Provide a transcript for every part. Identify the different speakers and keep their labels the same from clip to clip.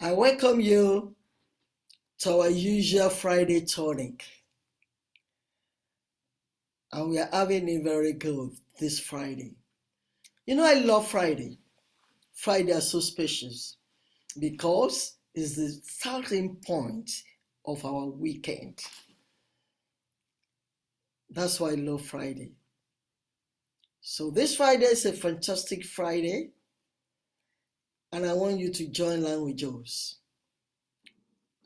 Speaker 1: I welcome you to our usual Friday tonic. And we are having it very good this Friday. I love Friday. Friday are so special because it's the starting point of our weekend. That's why I love Friday. So this Friday is a fantastic Friday. And I want you to join learnwithjoes,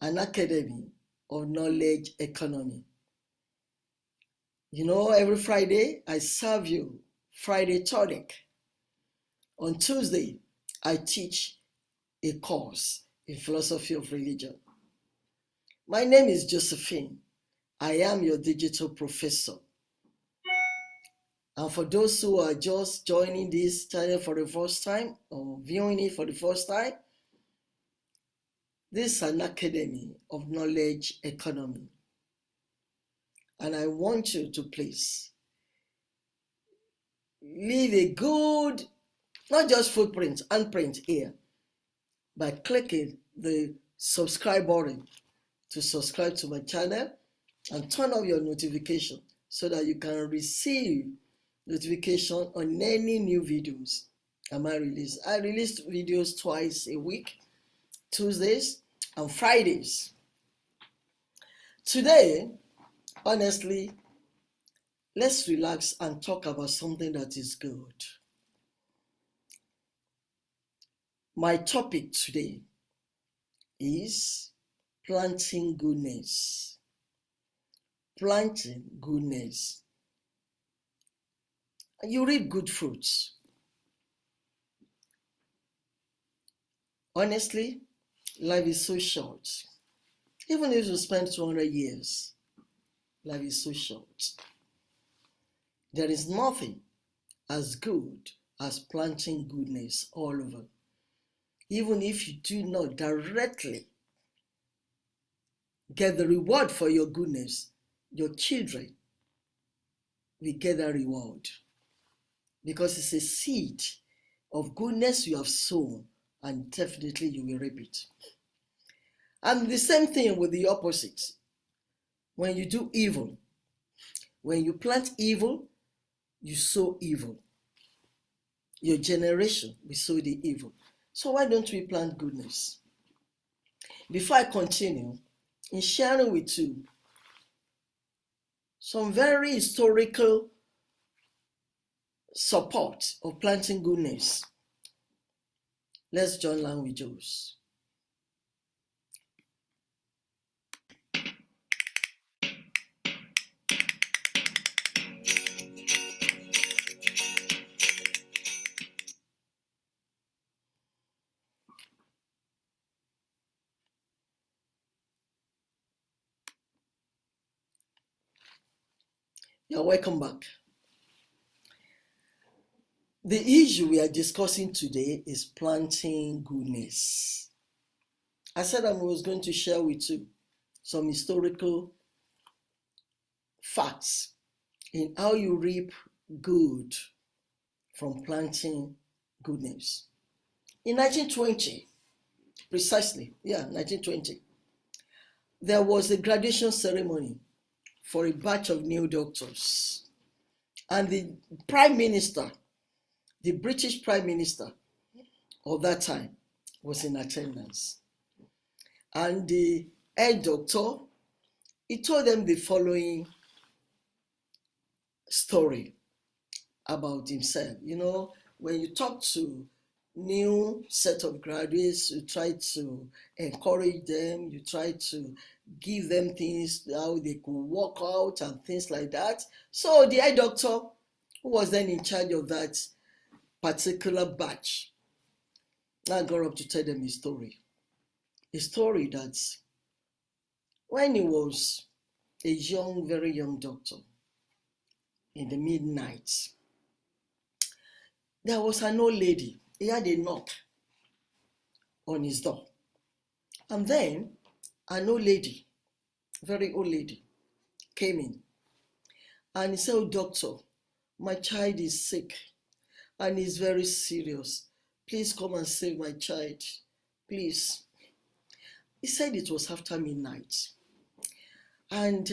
Speaker 1: an academy of knowledge economy. Every Friday I serve you Friday tonic. On Tuesday, I teach a course in philosophy of religion. My name is Josephine. I am your digital professor. And for those who are just joining this channel for the first time or viewing it for the first time, this is an academy of knowledge economy. And I want you to please leave a good, not just footprint, handprint here, by clicking the subscribe button to subscribe to my channel and turn on your notification so that you can receive notification on any new videos I might release. I release videos twice a week, Tuesdays and Fridays. Today, honestly, let's relax and talk about something that is good. My topic today is planting goodness. Planting goodness. You reap good fruits. Honestly, life is so short. Even if you spend 200 years, life is so short. There is nothing as good as planting goodness all over. Even if you do not directly get the reward for your goodness, your children will get that reward. Because it's a seed of goodness you have sown, and definitely you will reap it. And the same thing with the opposite. When you do evil, when you plant evil, you sow evil. Your generation will sow the evil. So why don't we plant goodness? Before I continue in sharing with you some very historical support of planting goodness, let's join learnwithjoes. You're welcome back. The issue we are discussing today is planting goodness. I said I was going to share with you some historical facts in how you reap good from planting goodness. In 1920, precisely, 1920, there was a graduation ceremony for a batch of new doctors. And the prime minister, the British prime minister of that time, was in attendance. And the head doctor, he told them the following story about himself. When you talk to new set of graduates, you try to encourage them, you try to give them things, how they could work out and things like that. So the eye doctor, who was then in charge of that particular batch, now got up to tell them his story. A story that when he was a very young doctor, in the midnight, there was an old lady. He had a knock on his door. And then an old lady, very old lady, came in. And he said, "Oh, doctor, my child is sick and he's very serious. Please come and save my child. Please." He said it was after midnight. And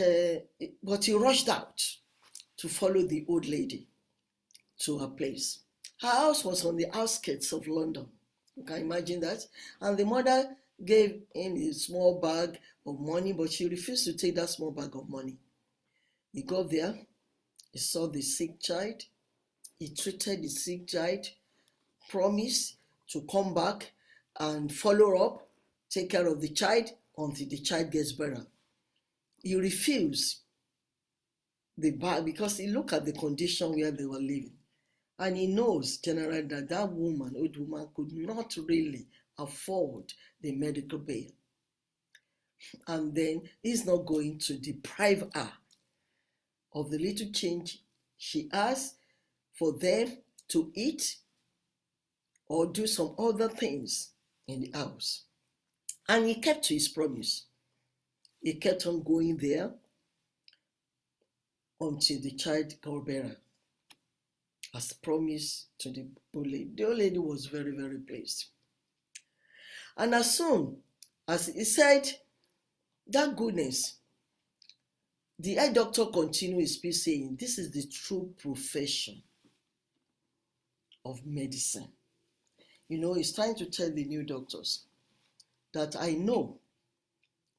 Speaker 1: but he rushed out to follow the old lady to her place. Her house was on the outskirts of London. You can imagine that. And the mother gave him a small bag of money, but she refused to take that small bag of money. He got there, he saw the sick child, he treated the sick child, promised to come back and follow up, take care of the child until the child gets better. He refused the bag because he looked at the condition where they were living. And he knows generally that that woman, old woman, could not really afford the medical bill. And then he's not going to deprive her of the little change she has for them to eat or do some other things in the house. And he kept to his promise. He kept on going there until the child got better, as promised to the old lady. The old lady was very, very pleased. And as soon as he said that goodness, the eye doctor continued his speech saying, this is the true profession of medicine. You know, he's trying to tell the new doctors that I know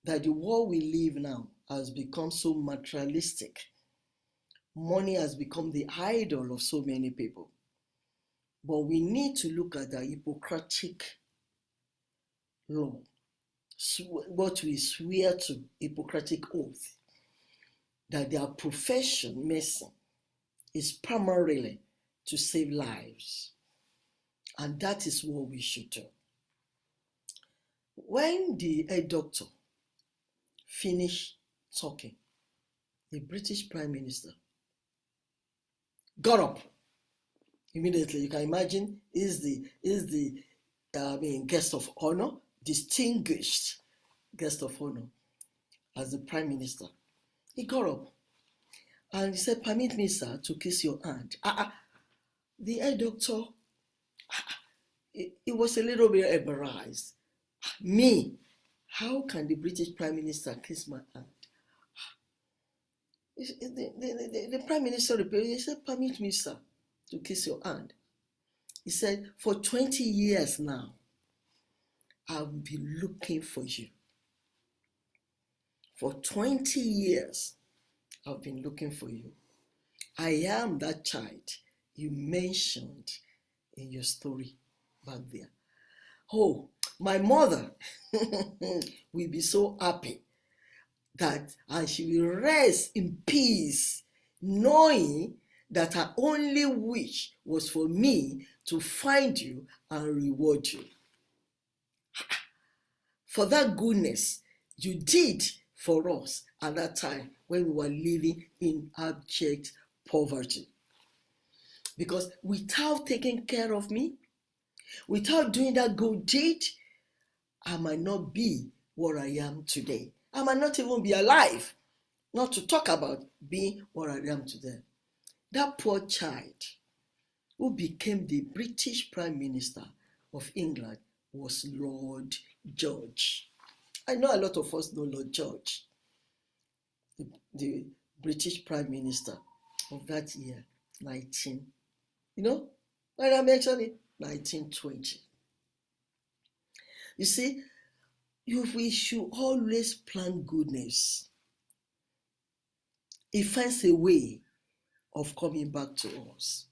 Speaker 1: that the world we live now has become so materialistic. Money has become the idol of so many people. But we need to look at the Hippocratic law, what we swear to, Hippocratic oath, that their profession, medicine, is primarily to save lives. And that is what we should do. When the head doctor finished talking, the British Prime Minister got up immediately. You can imagine, is the guest of honor, distinguished guest of honor as the Prime Minister. He got up and he said, permit me, sir, to kiss your hand. The head doctor, he was a little bit embarrassed. Me, how can the British Prime Minister kiss my hand? The Prime Minister replied, he said, permit me, sir, to kiss your hand. He said, for 20 years now, I've been looking for you. For 20 years, I've been looking for you. I am that child you mentioned in your story back there. Oh, my mother will be so happy that, and she will rest in peace, knowing that her only wish was for me to find you and reward you for that goodness you did for us at that time when we were living in abject poverty. Because without taking care of me, without doing that good deed, I might not be what I am today. I might not even be alive, not to talk about being what I am today. That poor child who became the British Prime Minister of England was Lord George. I know a lot of us know Lord George, the British Prime Minister of that year, when I mentioned it, 1920. You see, we should always plan goodness. It finds a way of coming back to us.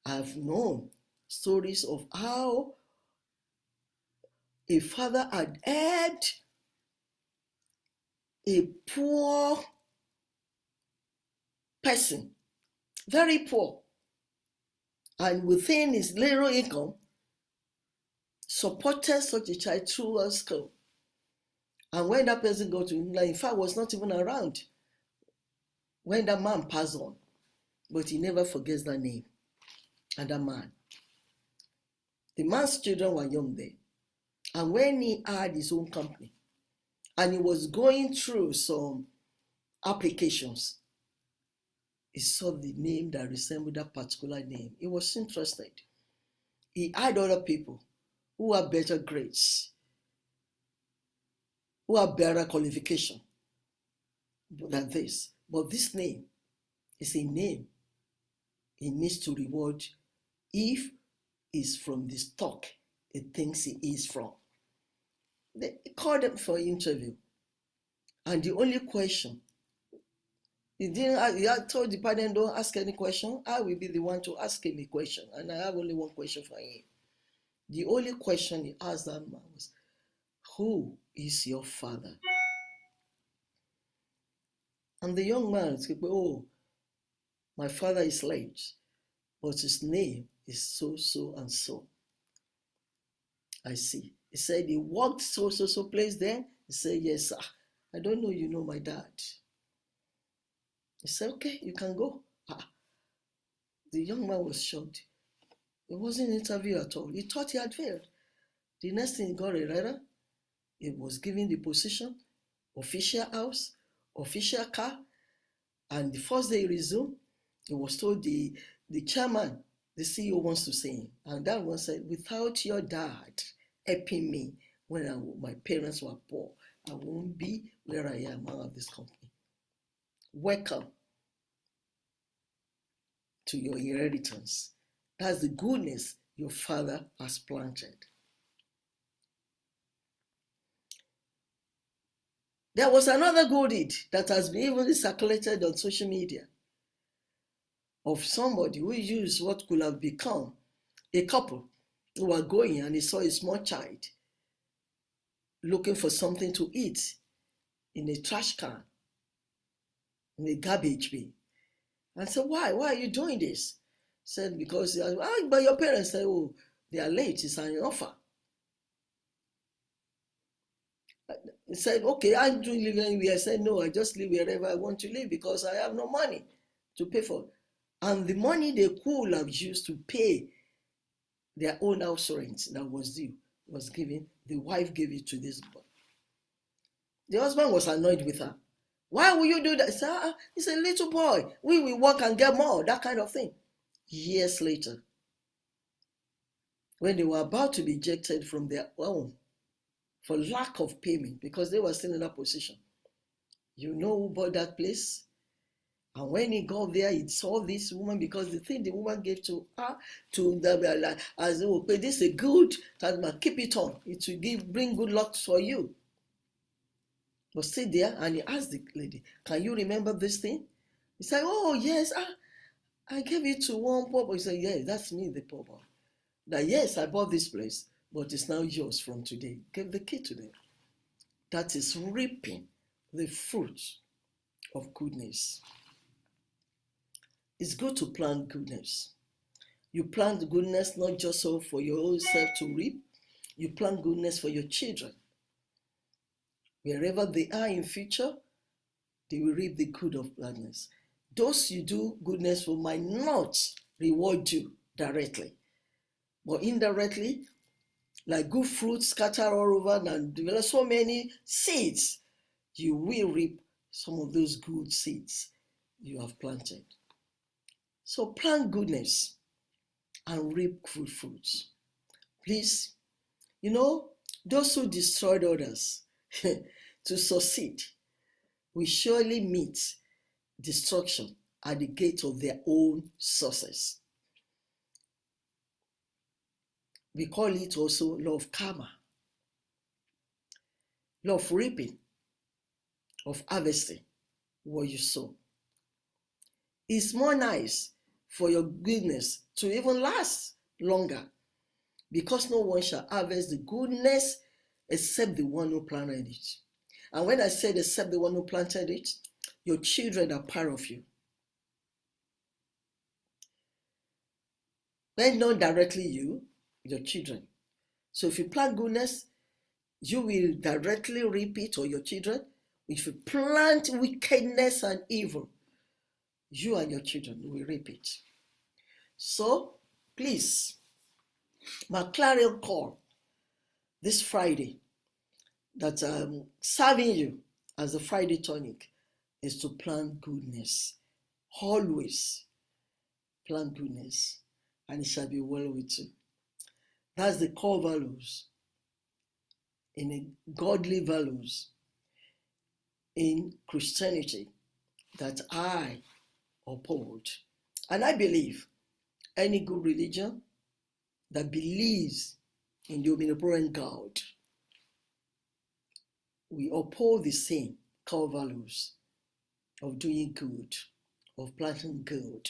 Speaker 1: I've known stories of how a father had helped a poor person, very poor, and within his little income, supported such a child through a school. And when that person got to England, in fact, was not even around when that man passed on. But he never forgets that name and that man. The man's children were young then. And when he had his own company and he was going through some applications, he saw the name that resembled that particular name. He was interested. He had other people who have better grades, who have better qualification than this. But this name is a name he needs to reward if he's from the stock he thinks he is from. They called him for an interview. And the only question, he told the partner, don't ask any question. I will be the one to ask him a question. And I have only one question for him. The only question he asked that man was, who is your father? And the young man said, oh, my father is late, but his name is so, so, and so. I see. He said he walked so, so, so place there. He said, yes, sir. I don't know you know my dad. He said, okay, you can go. The young man was shocked. It wasn't an interview at all. He thought he had failed. The next thing he got a letter. He was given the position, official house, official car. And the first day he resumed, he was told the chairman, the CEO wants to see him. And that one said, without your dad helping me when my parents were poor, I won't be where I am out of this company. Welcome to your inheritance. That's the goodness your father has planted. There was another good deed that has been even circulated on social media of somebody who used what could have become a couple who were going and he saw a small child looking for something to eat in a trash can, in a garbage bin. And said, why are you doing this? Said, because, but your parents said, oh, they are late, it's an offer. He said, okay, I do live anywhere. I said, no, I just live wherever I want to live because I have no money to pay for. And the money they could have used to pay their own house rent that was due was given. The wife gave it to this boy. The husband was annoyed with her. Why will you do that? He said, he's a little boy. We will work and get more, that kind of thing. Years later, when they were about to be ejected from their home for lack of payment because they were still in that position, you know who bought that place? And when he got there, he saw this woman because the thing the woman gave to her, to them, as they will pay, this is a good, keep it on. It will bring good luck for you. But sit there and he asked the lady, can you remember this thing? He said, oh, yes, I gave it to one poor boy. He said, yes, that's me, the poor boy. That, yes, I bought this place, but it's now yours from today. Give the key to them. That is reaping the fruit of goodness. It's good to plant goodness. You plant goodness not just so for your own self to reap, you plant goodness for your children. Wherever they are in future, they will reap the good of gladness. Those you do goodness for might not reward you directly, but indirectly, like good fruits scattered all over and develop so many seeds, you will reap some of those good seeds you have planted. So plant goodness and reap good fruits. Please, those who destroyed others to succeed will surely meet destruction at the gate of their own success. We call it also law of karma, law of reaping, of harvesting what you sow. It's more nice for your goodness to even last longer because no one shall harvest the goodness except the one who planted it. And when I said except the one who planted it, your children are part of you. When not directly you, your children. So if you plant goodness, you will directly reap it, or your children. If you plant wickedness and evil, you and your children will reap it. So please, my clarion call this Friday that I'm serving you as a Friday tonic is to plant goodness. Always plant goodness, and it shall be well with you. That's the core values in a godly values in Christianity that I uphold. And I believe any good religion that believes in the omnipotent God, we uphold the same core values of doing good, of planting good.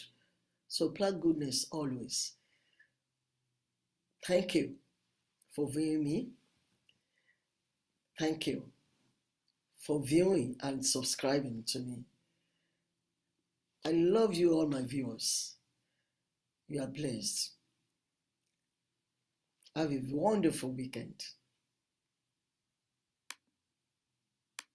Speaker 1: So plant goodness always. Thank you for viewing me. Thank you for viewing and subscribing to me. I love you, all my viewers. You are blessed. Have a wonderful weekend.